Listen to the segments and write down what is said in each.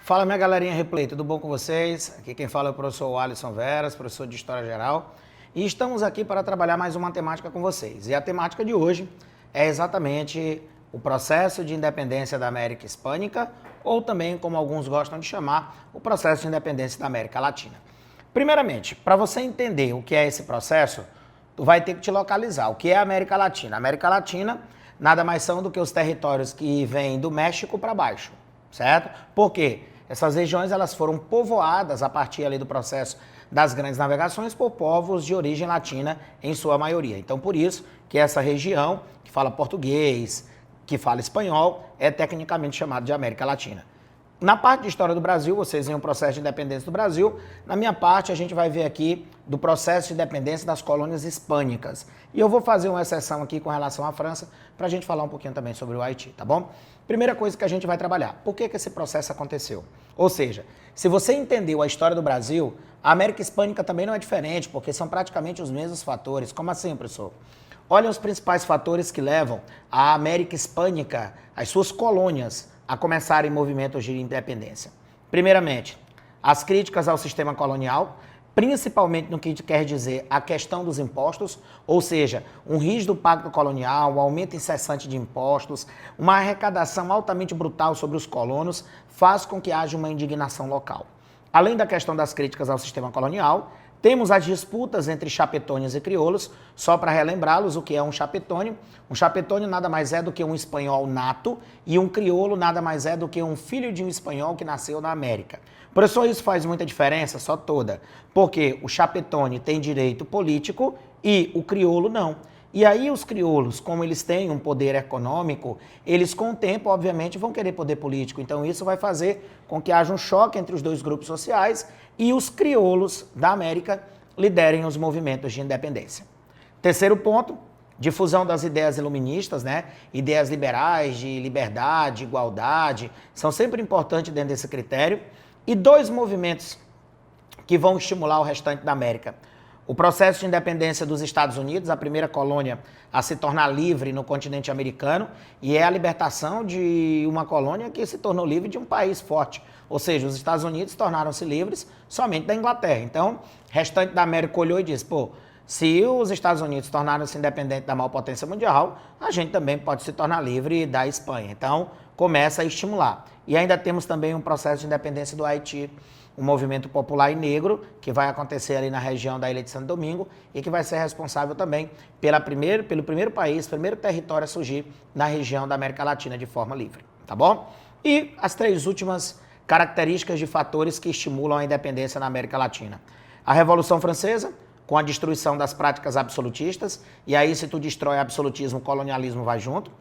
Fala minha galerinha replay, tudo bom com vocês? Aqui quem fala é o professor Alisson Veras, professor de História Geral. E estamos aqui para trabalhar mais uma temática com vocês. E a temática de hoje é exatamente o processo de independência da América Hispânica, ou também, como alguns gostam de chamar, o processo de independência da América Latina. Primeiramente, para você entender o que é esse processo, tu vai ter que te localizar. O que é a América Latina? A América Latina nada mais são do que os territórios que vêm do México para baixo, certo? Por quê? Essas regiões elas foram povoadas a partir ali do processo das grandes navegações por povos de origem latina em sua maioria. Então, por isso que essa região, que fala português, que fala espanhol, é tecnicamente chamada de América Latina. Na parte de história do Brasil, vocês veem o processo de independência do Brasil. Na minha parte, a gente vai ver aqui do processo de independência das colônias hispânicas. E eu vou fazer uma exceção aqui com relação à França, para a gente falar um pouquinho também sobre o Haiti, tá bom? Primeira coisa que a gente vai trabalhar, por que esse processo aconteceu? Ou seja, se você entendeu a história do Brasil, a América Hispânica também não é diferente, porque são praticamente os mesmos fatores. Como assim, professor? Olha os principais fatores que levam a América Hispânica, as suas colônias, a começarem movimentos de independência. Primeiramente, as críticas ao sistema colonial, principalmente no que quer dizer a questão dos impostos, ou seja, um rígido pacto colonial, um aumento incessante de impostos, uma arrecadação altamente brutal sobre os colonos, faz com que haja uma indignação local. Além da questão das críticas ao sistema colonial, temos as disputas entre chapetônios e crioulos. Só para relembrá-los, o que é um chapetônio? Um chapetônio nada mais é do que um espanhol nato e um crioulo nada mais é do que um filho de um espanhol que nasceu na América. Professor, isso faz muita diferença? Só toda. Porque o chapetônio tem direito político e o crioulo não. E aí os crioulos, como eles têm um poder econômico, eles com o tempo, obviamente, vão querer poder político. Então isso vai fazer com que haja um choque entre os dois grupos sociais e os crioulos da América liderem os movimentos de independência. Terceiro ponto, difusão das ideias iluministas, né? Ideias liberais de liberdade, igualdade, são sempre importantes dentro desse critério. E dois movimentos que vão estimular o restante da América. O processo de independência dos Estados Unidos, a primeira colônia a se tornar livre no continente americano, e é a libertação de uma colônia que se tornou livre de um país forte. Ou seja, os Estados Unidos tornaram-se livres somente da Inglaterra. Então, o restante da América olhou e disse, pô, se os Estados Unidos tornaram-se independentes da maior potência mundial, a gente também pode se tornar livre da Espanha. Então, começa a estimular. E ainda temos também um processo de independência do Haiti, um movimento popular e negro, que vai acontecer ali na região da Ilha de Santo Domingo e que vai ser responsável também pelo primeiro país, primeiro território a surgir na região da América Latina de forma livre, tá bom? E as três últimas características de fatores que estimulam a independência na América Latina. A Revolução Francesa, com a destruição das práticas absolutistas, e aí se tu destrói absolutismo, o colonialismo vai junto.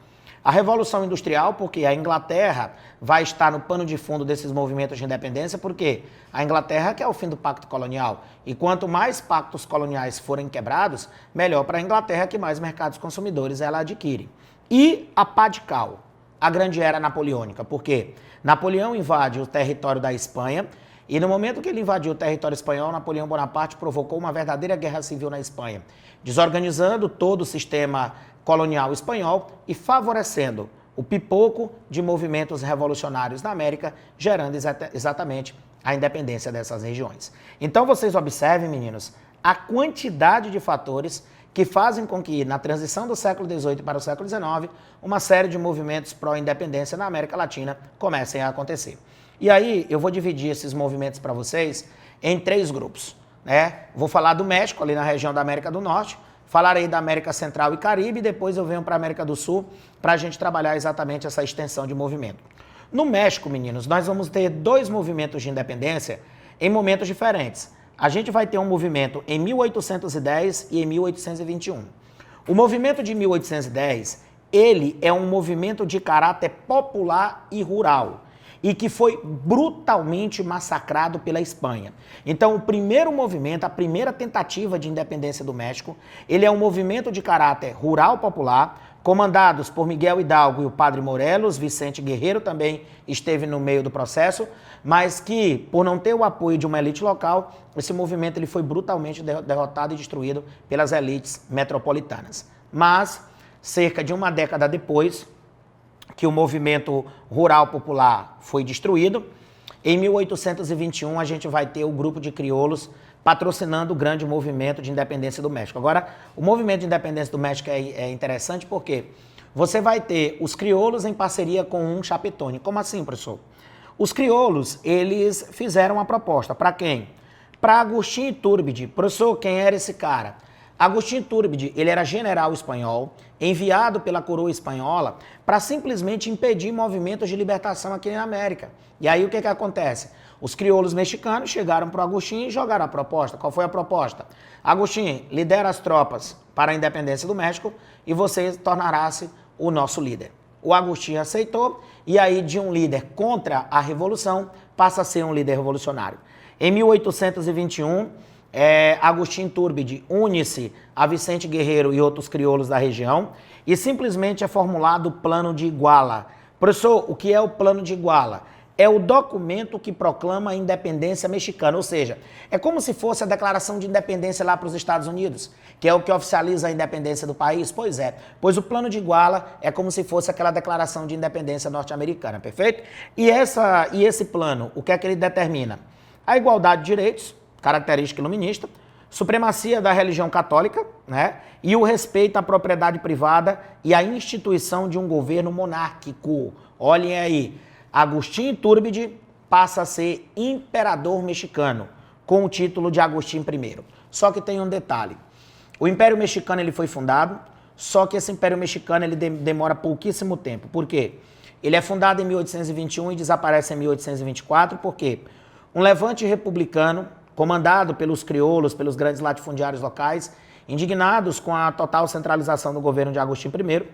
A Revolução Industrial, porque a Inglaterra vai estar no pano de fundo desses movimentos de independência, porque a Inglaterra quer o fim do pacto colonial. E quanto mais pactos coloniais forem quebrados, melhor para a Inglaterra, que mais mercados consumidores ela adquire. E a pá de cal, a grande era napoleônica, porque Napoleão invade o território da Espanha, e no momento que ele invadiu o território espanhol, Napoleão Bonaparte provocou uma verdadeira guerra civil na Espanha, desorganizando todo o sistema colonial espanhol e favorecendo o pipoco de movimentos revolucionários na América, gerando exatamente a independência dessas regiões. Então vocês observem, meninos, a quantidade de fatores que fazem com que, na transição do século XVIII para o século XIX, uma série de movimentos pró-independência na América Latina comecem a acontecer. E aí eu vou dividir esses movimentos para vocês em três grupos, né? Vou falar do México, ali na região da América do Norte, falarei da América Central e Caribe, e depois eu venho para a América do Sul para a gente trabalhar exatamente essa extensão de movimento. No México, meninos, nós vamos ter dois movimentos de independência em momentos diferentes. A gente vai ter um movimento em 1810 e em 1821. O movimento de 1810, ele é um movimento de caráter popular e rural, e que foi brutalmente massacrado pela Espanha. Então, o primeiro movimento, a primeira tentativa de independência do México, ele é um movimento de caráter rural popular, comandados por Miguel Hidalgo e o Padre Morelos. Vicente Guerreiro também esteve no meio do processo, mas que, por não ter o apoio de uma elite local, esse movimento ele foi brutalmente derrotado e destruído pelas elites metropolitanas. Mas, cerca de uma década depois que o movimento rural popular foi destruído, Em 1821, a gente vai ter o grupo de crioulos patrocinando o grande movimento de independência do México. Agora, o movimento de independência do México é interessante porque você vai ter os crioulos em parceria com um chapetone. Como assim, professor? Os crioulos, eles fizeram uma proposta. Para quem? Para Agustín Iturbide. Professor, quem era esse cara? Agustín Iturbide, ele era general espanhol, enviado pela coroa espanhola para simplesmente impedir movimentos de libertação aqui na América. E aí o que acontece? Os crioulos mexicanos chegaram para o Agustín e jogaram a proposta. Qual foi a proposta? Agustín, lidera as tropas para a independência do México e você tornará-se o nosso líder. O Agustín aceitou e aí de um líder contra a revolução passa a ser um líder revolucionário. Em 1821, Agustín Iturbide une-se a Vicente Guerreiro e outros crioulos da região e simplesmente é formulado o Plano de Iguala. Professor, o que é o Plano de Iguala? É o documento que proclama a independência mexicana, ou seja, é como se fosse a declaração de independência lá para os Estados Unidos, que é o que oficializa a independência do país. Pois é, pois o Plano de Iguala é como se fosse aquela declaração de independência norte-americana, perfeito? E esse plano, o que é que ele determina? A igualdade de direitos, característica iluminista, supremacia da religião católica, né? E o respeito à propriedade privada e à instituição de um governo monárquico. Olhem aí, Agustín Iturbide passa a ser imperador mexicano, com o título de Agustín I. Só que tem um detalhe. O Império Mexicano ele foi fundado, só que esse Império Mexicano ele demora pouquíssimo tempo. Por quê? Ele é fundado em 1821 e desaparece em 1824, porque um levante republicano, comandado pelos crioulos, pelos grandes latifundiários locais, indignados com a total centralização do governo de Agustín I,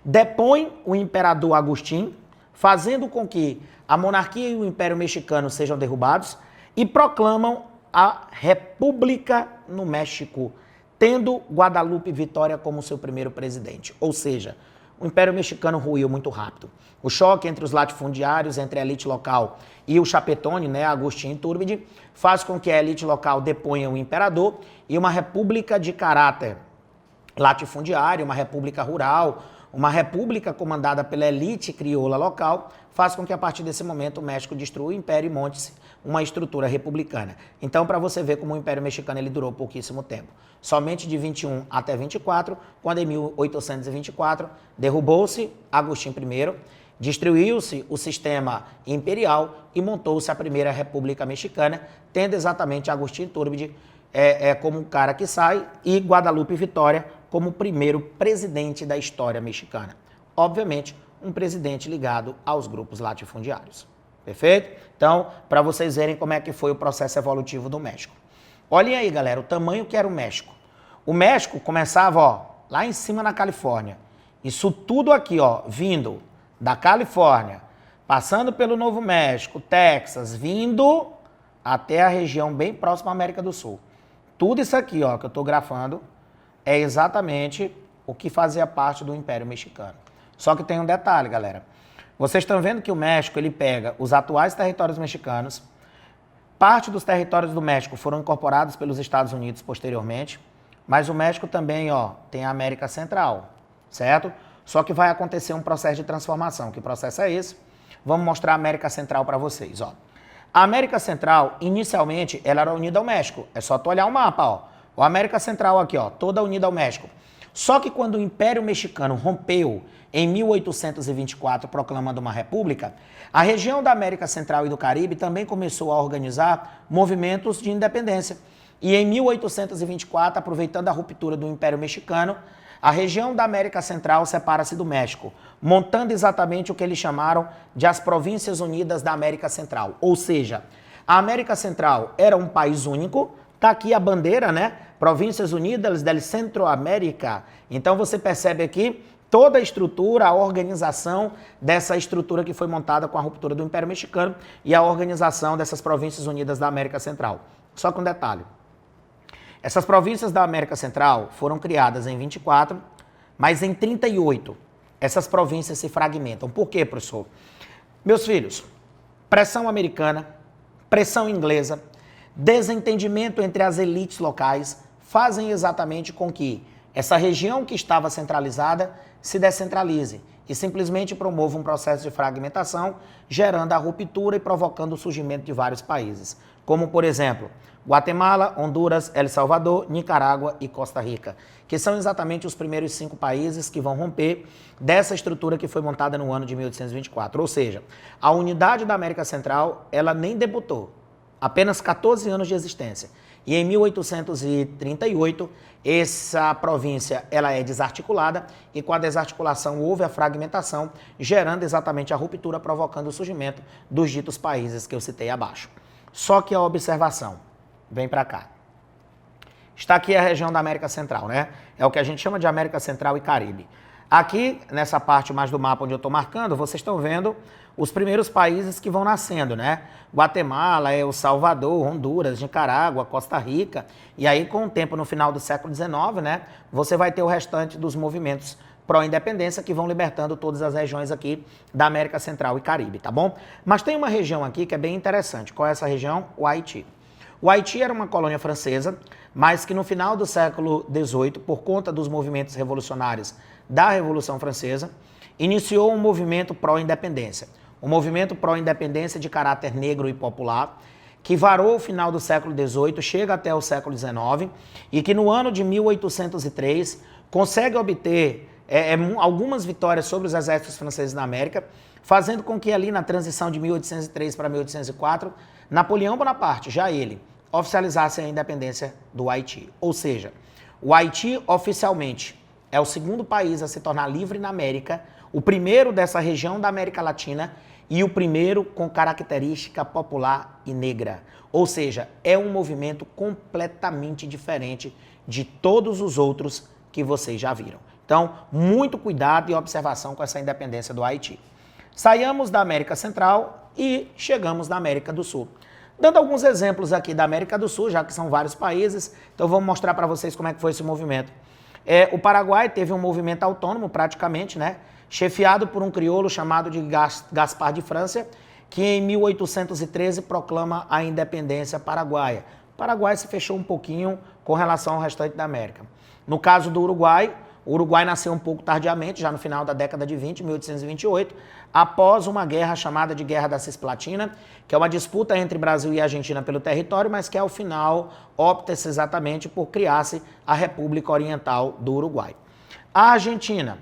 depõe o imperador Agustín, fazendo com que a monarquia e o Império Mexicano sejam derrubados e proclamam a República no México, tendo Guadalupe Vitória como seu primeiro presidente. Ou seja, o Império Mexicano ruiu muito rápido. O choque entre os latifundiários, entre a elite local e o chapetone, né, Agustín Iturbide, faz com que a elite local deponha o imperador e uma república de caráter latifundiário, uma república rural, uma república comandada pela elite crioula local, faz com que a partir desse momento o México destrua o império e monte-se uma estrutura republicana. Então, para você ver como o Império Mexicano ele durou pouquíssimo tempo. Somente de 21 até 24, quando em 1824 derrubou-se Agustín I, destruiu-se o sistema imperial e montou-se a primeira República Mexicana, tendo exatamente Agustín Iturbide como um cara que sai e Guadalupe Vitória como o primeiro presidente da história mexicana. Obviamente, um presidente ligado aos grupos latifundiários. Perfeito? Então, para vocês verem como é que foi o processo evolutivo do México. Olhem aí, galera, o tamanho que era o México. O México começava, ó, lá em cima na Califórnia. Isso tudo aqui, ó, vindo da Califórnia, passando pelo Novo México, Texas, vindo até a região bem próxima à América do Sul. Tudo isso aqui, ó, que eu estou grafando, é exatamente o que fazia parte do Império Mexicano. Só que tem um detalhe, galera. Vocês estão vendo que o México ele pega os atuais territórios mexicanos, parte dos territórios do México foram incorporados pelos Estados Unidos posteriormente, mas o México também, ó, tem a América Central, certo? Só que vai acontecer um processo de transformação. Que processo é esse? Vamos mostrar a América Central para vocês, ó. A América Central, inicialmente, ela era unida ao México. É só tu olhar o mapa, ó. A América Central aqui, ó, toda unida ao México. Só que quando o Império Mexicano rompeu em 1824, proclamando uma república, a região da América Central e do Caribe também começou a organizar movimentos de independência. E em 1824, aproveitando a ruptura do Império Mexicano, a região da América Central separa-se do México, montando exatamente o que eles chamaram de as Províncias Unidas da América Central. Ou seja, a América Central era um país único. Está aqui a bandeira, né? Províncias Unidas del Centroamérica. Então você percebe aqui toda a estrutura, a organização dessa estrutura que foi montada com a ruptura do Império Mexicano e a organização dessas Províncias Unidas da América Central. Só que um detalhe. Essas províncias da América Central foram criadas em 24, mas em 38 essas províncias se fragmentam. Por quê, professor? Meus filhos, pressão americana, pressão inglesa, desentendimento entre as elites locais fazem exatamente com que essa região que estava centralizada se descentralize e simplesmente promova um processo de fragmentação, gerando a ruptura e provocando o surgimento de vários países, como, por exemplo, Guatemala, Honduras, El Salvador, Nicarágua e Costa Rica, que são exatamente os primeiros 5 países que vão romper dessa estrutura que foi montada no ano de 1824. Ou seja, a unidade da América Central, ela nem debutou, apenas 14 anos de existência. E em 1838, essa província ela é desarticulada e com a desarticulação houve a fragmentação, gerando exatamente a ruptura, provocando o surgimento dos ditos países que eu citei abaixo. Só que a observação, vem para cá. Está aqui a região da América Central, né? É o que a gente chama de América Central e Caribe. Aqui, nessa parte mais do mapa onde eu estou marcando, vocês estão vendo os primeiros países que vão nascendo, né? Guatemala, El Salvador, Honduras, Nicarágua, Costa Rica. E aí, com o tempo, no final do século XIX, né? Você vai ter o restante dos movimentos pró-independência que vão libertando todas as regiões aqui da América Central e Caribe, tá bom? Mas tem uma região aqui que é bem interessante. Qual é essa região? O Haiti. O Haiti era uma colônia francesa, mas que no final do século XVIII, por conta dos movimentos revolucionários da Revolução Francesa, iniciou um movimento pró-independência. Um movimento pró-independência de caráter negro e popular, que varou o final do século XVIII, chega até o século XIX, e que no ano de 1803 consegue obter algumas vitórias sobre os exércitos franceses na América, fazendo com que ali na transição de 1803 para 1804, Napoleão Bonaparte, já ele, oficializasse a independência do Haiti. Ou seja, o Haiti oficialmente é o segundo país a se tornar livre na América, o primeiro dessa região da América Latina e o primeiro com característica popular e negra. Ou seja, é um movimento completamente diferente de todos os outros que vocês já viram. Então, muito cuidado e observação com essa independência do Haiti. Saímos da América Central e chegamos na América do Sul. Dando alguns exemplos aqui da América do Sul, já que são vários países, então vamos mostrar para vocês como é que foi esse movimento. O Paraguai teve um movimento autônomo praticamente, né? Chefiado por um crioulo chamado de Gaspar de França, que em 1813 proclama a independência paraguaia. O Paraguai se fechou um pouquinho com relação ao restante da América. No caso do Uruguai, o Uruguai nasceu um pouco tardiamente, já no final da década de 20, 1828, após uma guerra chamada de Guerra da Cisplatina, que é uma disputa entre Brasil e Argentina pelo território, mas que ao final opta-se exatamente por criar-se a República Oriental do Uruguai. A Argentina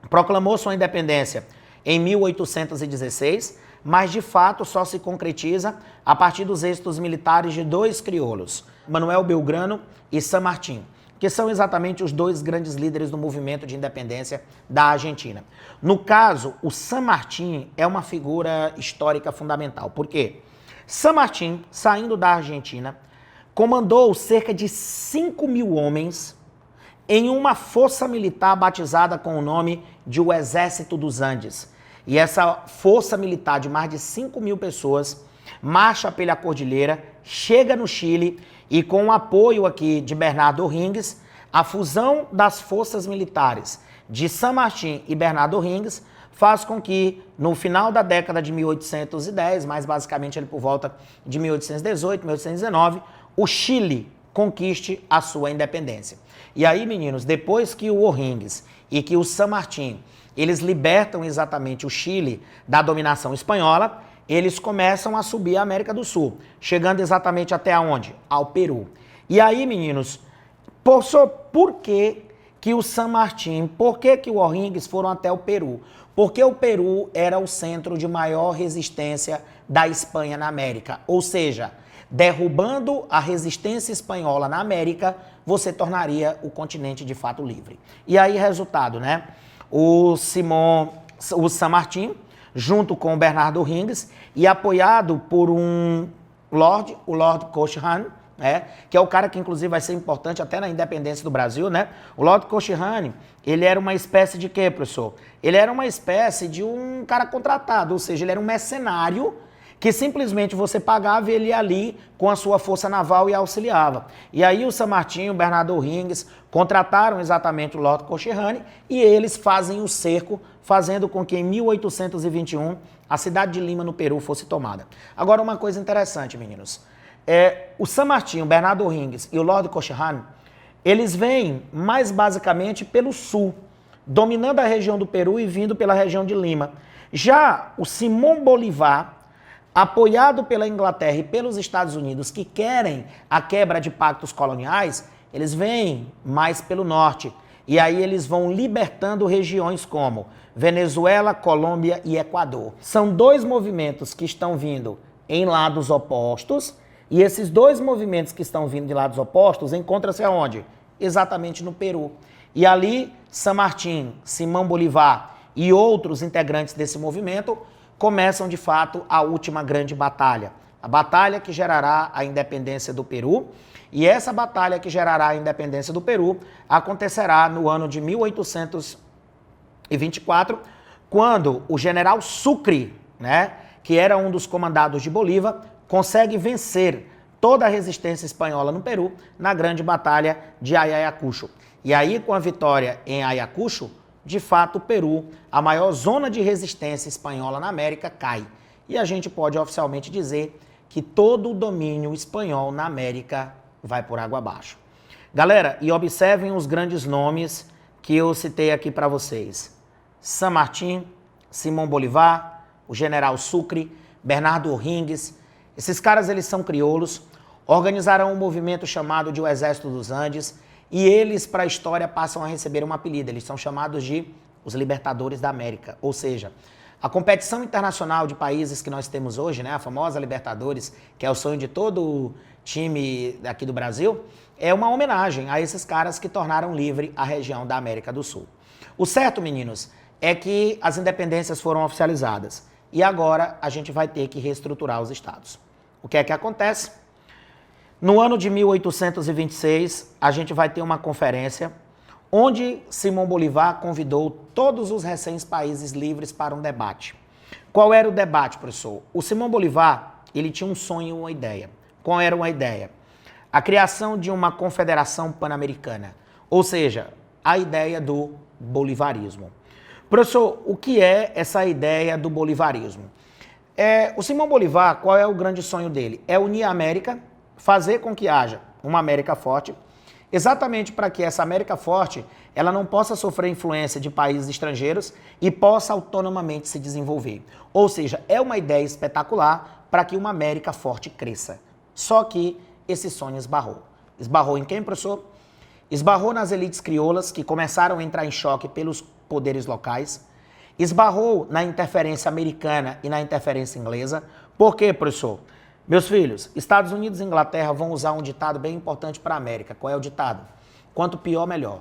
proclamou sua independência em 1816, mas de fato só se concretiza a partir dos êxitos militares de 2 crioulos, Manuel Belgrano e San Martín, que são exatamente os 2 grandes líderes do movimento de independência da Argentina. No caso, o San Martín é uma figura histórica fundamental. Por quê? San Martín, saindo da Argentina, comandou cerca de 5.000 homens em uma força militar batizada com o nome de o Exército dos Andes. E essa força militar de mais de 5.000 pessoas marcha pela cordilheira, chega no Chile e com o apoio aqui de Bernardo O'Higgins, a fusão das forças militares de San Martín e Bernardo O'Higgins faz com que no final da década de 1810, mais basicamente ele por volta de 1818, 1819, o Chile conquiste a sua independência. E aí, meninos, depois que o O'Higgins e que o San Martín, eles libertam exatamente o Chile da dominação espanhola, eles começam a subir a América do Sul, chegando exatamente até onde? Ao Peru. E aí, meninos, por que que o San Martín, por que que o O'Higgins foram até o Peru? Porque o Peru era o centro de maior resistência da Espanha na América. Ou seja, derrubando a resistência espanhola na América, você tornaria o continente de fato livre. E aí, resultado, né? O San Martín, junto com o Bernardo O'Higgins, e apoiado por o Lord Cochrane, né, que é o cara que inclusive vai ser importante até na independência do Brasil, né? O Lord Cochrane, ele era uma espécie de quê, professor? Ele era uma espécie de um cara contratado, ou seja, ele era um mercenário que simplesmente você pagava e ele ia ali com a sua força naval e auxiliava. E aí o San Martín, o Bernardo O'Higgins contrataram exatamente o Lord Cochrane e eles fazem o cerco, fazendo com que em 1821 a cidade de Lima, no Peru, fosse tomada. Agora, uma coisa interessante, meninos. O San Martín, o Bernardo O'Higgins e o Lord Cochrane, eles vêm mais basicamente pelo sul, dominando a região do Peru e vindo pela região de Lima. Já o Simón Bolívar, apoiado pela Inglaterra e pelos Estados Unidos, que querem a quebra de pactos coloniais, eles vêm mais pelo norte. E aí eles vão libertando regiões como Venezuela, Colômbia e Equador. São dois movimentos que estão vindo em lados opostos, e esses dois movimentos que estão vindo de lados opostos encontram-se aonde? Exatamente no Peru. E ali, San Martín, Simón Bolívar e outros integrantes desse movimento começam, de fato, a última grande batalha. A batalha que gerará a independência do Peru. E essa batalha que gerará a independência do Peru acontecerá no ano de 1824, quando o general Sucre, né, que era um dos comandados de Bolívar, consegue vencer toda a resistência espanhola no Peru na grande batalha de Ayacucho. E aí, com a vitória em Ayacucho, de fato, o Peru, a maior zona de resistência espanhola na América, cai. E a gente pode oficialmente dizer que todo o domínio espanhol na América vai por água abaixo. Galera, e observem os grandes nomes que eu citei aqui para vocês. San Martín, Simón Bolívar, o general Sucre, Bernardo O'Higgins. Esses caras, eles são crioulos, organizaram um movimento chamado de o Exército dos Andes, e eles, para a história, passam a receber um apelido. Eles são chamados de os Libertadores da América. Ou seja, a competição internacional de países que nós temos hoje, né, a famosa Libertadores, que é o sonho de todo time aqui do Brasil, é uma homenagem a esses caras que tornaram livre a região da América do Sul. O certo, meninos, é que as independências foram oficializadas. E agora a gente vai ter que reestruturar os estados. O que é que acontece? No ano de 1826, a gente vai ter uma conferência onde Simón Bolívar convidou todos os recentes países livres para um debate. Qual era o debate, professor? O Simón Bolívar, ele tinha um sonho e uma ideia. Qual era uma ideia? A criação de uma confederação pan-americana, ou seja, a ideia do bolivarismo. Professor, o que é essa ideia do bolivarismo? O Simón Bolívar, qual é o grande sonho dele? É unir a América, fazer com que haja uma América forte, exatamente para que essa América forte ela não possa sofrer influência de países estrangeiros e possa autonomamente se desenvolver. Ou seja, é uma ideia espetacular para que uma América forte cresça. Só que esse sonho esbarrou. Esbarrou em quem, professor? Esbarrou nas elites crioulas, que começaram a entrar em choque pelos poderes locais. Esbarrou na interferência americana e na interferência inglesa. Por quê, professor? Meus filhos, Estados Unidos e Inglaterra vão usar um ditado bem importante para a América. Qual é o ditado? Quanto pior, melhor.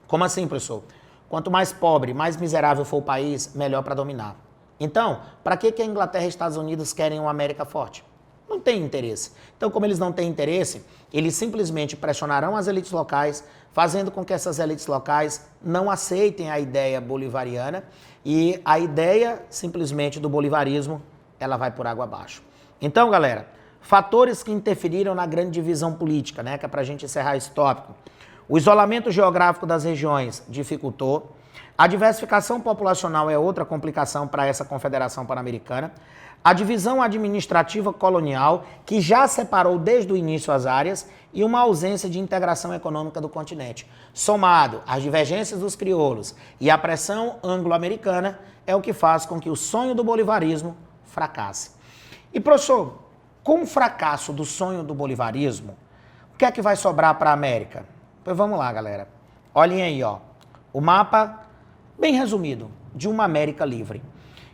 Como assim, professor? Quanto mais pobre, mais miserável for o país, melhor para dominar. Então, para que a Inglaterra e Estados Unidos querem uma América forte? Não tem interesse. Então, como eles não têm interesse, eles simplesmente pressionarão as elites locais, fazendo com que essas elites locais não aceitem a ideia bolivariana, e a ideia simplesmente do bolivarismo, ela vai por água abaixo. Então, galera, fatores que interferiram na grande divisão política, né, que é para a gente encerrar esse tópico. O isolamento geográfico das regiões dificultou. A diversificação populacional é outra complicação para essa confederação pan-americana. A divisão administrativa colonial, que já separou desde o início as áreas, e uma ausência de integração econômica do continente. Somado às divergências dos crioulos e à pressão anglo-americana, é o que faz com que o sonho do bolivarismo fracasse. E, professor, com o fracasso do sonho do bolivarismo, o que é que vai sobrar para a América? Pois vamos lá, galera. Olhem aí, ó, o mapa, bem resumido, de uma América livre.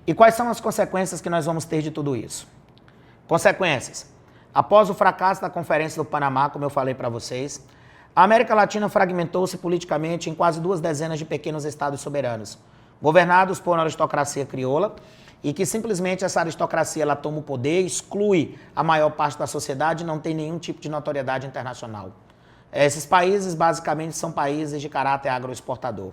E quais são as consequências que nós vamos ter de tudo isso? Consequências. Após o fracasso da Conferência do Panamá, como eu falei para vocês, a América Latina fragmentou-se politicamente em quase 2 dezenas de pequenos estados soberanos, governados por uma aristocracia crioula, e que simplesmente essa aristocracia ela toma o poder, exclui a maior parte da sociedade e não tem nenhum tipo de notoriedade internacional. Esses países basicamente são países de caráter agroexportador.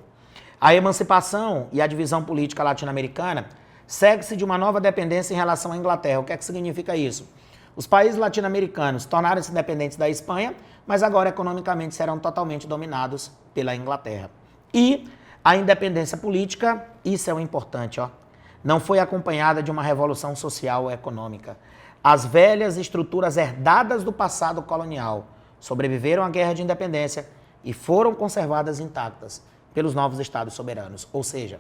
A emancipação e a divisão política latino-americana segue-se de uma nova dependência em relação à Inglaterra. O que é que significa isso? Os países latino-americanos tornaram-se dependentes da Espanha, mas agora economicamente serão totalmente dominados pela Inglaterra. E a independência política, isso é o importante, ó, não foi acompanhada de uma revolução social ou econômica. As velhas estruturas herdadas do passado colonial sobreviveram à guerra de independência e foram conservadas intactas. pelos novos estados soberanos. Ou seja,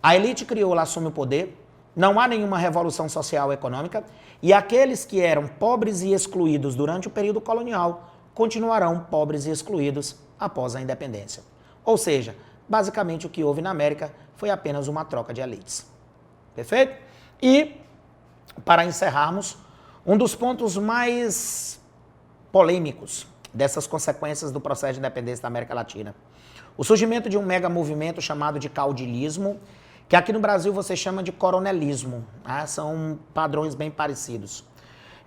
a elite crioula assume o poder, não há nenhuma revolução social e econômica, e aqueles que eram pobres e excluídos durante o período colonial continuarão pobres e excluídos após a independência. Ou seja, basicamente o que houve na América foi apenas uma troca de elites. Perfeito? E, para encerrarmos, um dos pontos mais polêmicos dessas consequências do processo de independência da América Latina. O surgimento de um mega movimento chamado de caudilismo, que aqui no Brasil você chama de coronelismo, né? São padrões bem parecidos.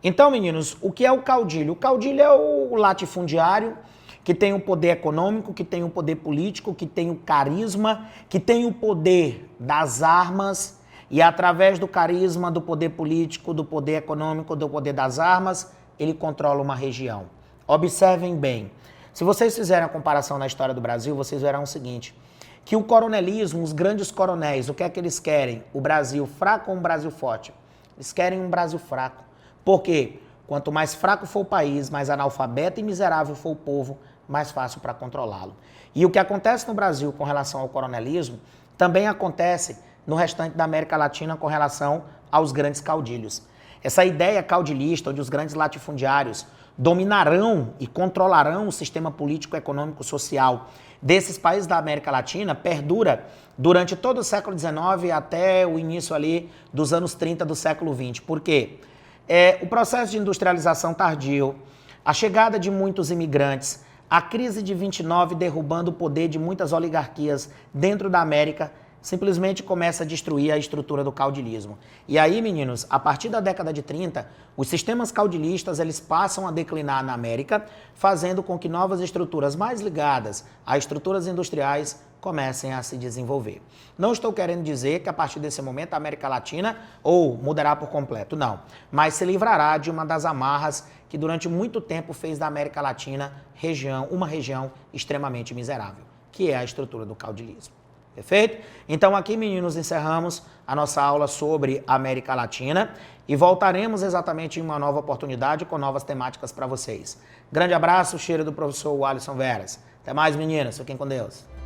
Então, meninos, o que é o caudilho? O caudilho é o latifundiário que tem o poder econômico, que tem o poder político, que tem o carisma, que tem o poder das armas e através do carisma, do poder político, do poder econômico, do poder das armas, ele controla uma região. Observem bem, se vocês fizerem a comparação na história do Brasil, vocês verão o seguinte, que o coronelismo, os grandes coronéis, o que é que eles querem? O Brasil fraco ou um Brasil forte? Eles querem um Brasil fraco. Por quê? Quanto mais fraco for o país, mais analfabeto e miserável for o povo, mais fácil para controlá-lo. E o que acontece no Brasil com relação ao coronelismo, também acontece no restante da América Latina com relação aos grandes caudilhos. Essa ideia caudilhista, onde os grandes latifundiários dominarão e controlarão o sistema político, econômico, social desses países da América Latina, perdura durante todo o século XIX até o início ali dos anos 30 do século XX. Por quê? O processo de industrialização tardio, a chegada de muitos imigrantes, a crise de 29 derrubando o poder de muitas oligarquias dentro da América, simplesmente começa a destruir a estrutura do caudilismo. E aí, meninos, a partir da década de 30, os sistemas caudilistas eles passam a declinar na América, fazendo com que novas estruturas mais ligadas a estruturas industriais comecem a se desenvolver. Não estou querendo dizer que a partir desse momento a América Latina ou mudará por completo, não. Mas se livrará de uma das amarras que durante muito tempo fez da América Latina uma região extremamente miserável, que é a estrutura do caudilismo. Perfeito? Então aqui, meninos, encerramos a nossa aula sobre a América Latina e voltaremos exatamente em uma nova oportunidade com novas temáticas para vocês. Grande abraço, cheiro do professor Alisson Veras. Até mais, meninas. Fiquem com Deus.